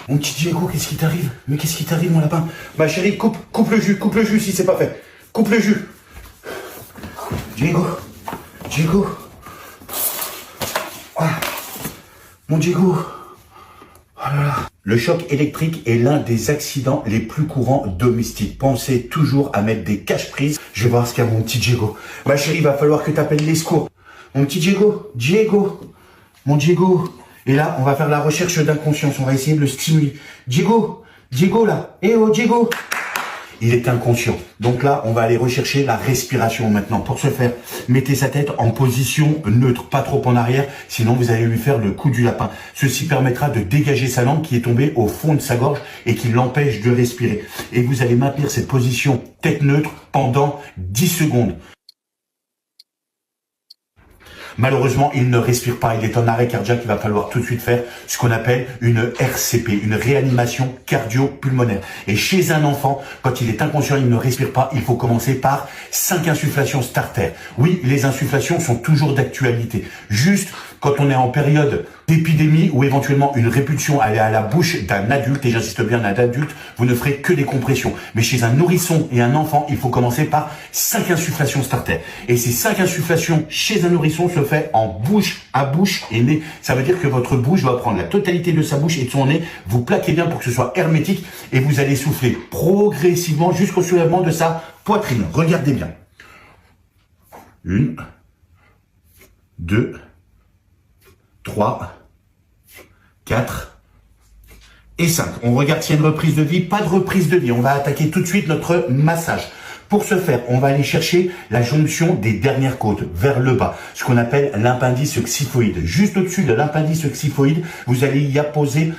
Mon petit Diego, qu'est-ce qui t'arrive? Mais qu'est-ce qui t'arrive, mon lapin? Ma chérie, coupe le jus si c'est pas fait. Coupe le jus. Diego. Ah, mon Diego. Oh là là. Le choc électrique est l'un des accidents les plus courants domestiques. Pensez toujours à mettre des caches-prises. Je vais voir ce qu'il y a, mon petit Diego. Ma chérie, il va falloir que tu appelles les secours. Mon petit Diego. Mon Diego. Et là, on va faire la recherche d'inconscience. On va essayer de le stimuler. Diego là. Eh oh, Diego. Il est inconscient. Donc là, on va aller rechercher la respiration maintenant. Pour ce faire, mettez sa tête en position neutre, pas trop en arrière, sinon vous allez lui faire le coup du lapin. Ceci permettra de dégager sa langue qui est tombée au fond de sa gorge et qui l'empêche de respirer. Et vous allez maintenir cette position tête neutre pendant 10 secondes. Malheureusement, il ne respire pas, il est en arrêt cardiaque, il va falloir tout de suite faire ce qu'on appelle une RCP, une réanimation cardio-pulmonaire. Et chez un enfant, quand il est inconscient, il ne respire pas, il faut commencer par 5 insufflations starter. Oui, les insufflations sont toujours d'actualité. Juste quand on est en période d'épidémie ou éventuellement une répulsion à la bouche d'un adulte, et j'insiste bien d'un adulte, vous ne ferez que des compressions. Mais chez un nourrisson et un enfant, il faut commencer par 5 insufflations starter. Et ces 5 insufflations chez un nourrisson se fait en bouche à bouche et nez. Ça veut dire que votre bouche va prendre la totalité de sa bouche et de son nez. Vous plaquez bien pour que ce soit hermétique et vous allez souffler progressivement jusqu'au soulèvement de sa poitrine. Regardez bien. 1, 2, 3, 4 et 5. On regarde s'il y a une reprise de vie. Pas de reprise de vie. On va attaquer tout de suite notre massage. Pour ce faire, on va aller chercher la jonction des dernières côtes vers le bas, ce qu'on appelle l'appendice xiphoïde. Juste au-dessus de l'appendice xiphoïde, vous allez y apposer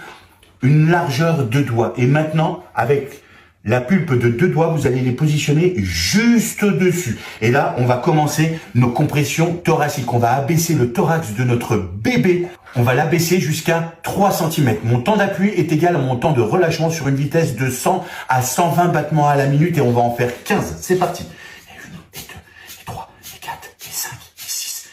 une largeur de doigts. Et maintenant, avec la pulpe de 2 doigts, vous allez les positionner juste dessus. Et là, on va commencer nos compressions thoraciques. On va abaisser le thorax de notre bébé. On va l'abaisser jusqu'à 3 cm. Mon temps d'appui est égal à mon temps de relâchement sur une vitesse de 100 à 120 battements à la minute et on va en faire 15. C'est parti. Et 1, et 2, et 3, et 4, et 5, et 6,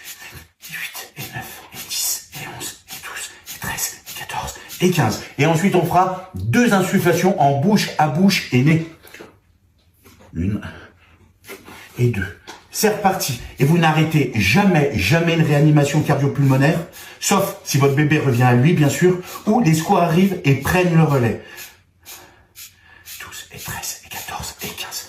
et 8, et 9, et 10, et 11, et 12, et 13, et 14, et 15. Et ensuite, on fera 2 insufflations en bouche à bouche et nez. 1 et 2. C'est reparti. Et vous n'arrêtez jamais une réanimation cardio-pulmonaire, sauf si votre bébé revient à lui, bien sûr, ou les secours arrivent et prennent le relais. 12 et 13 et 14 et 15.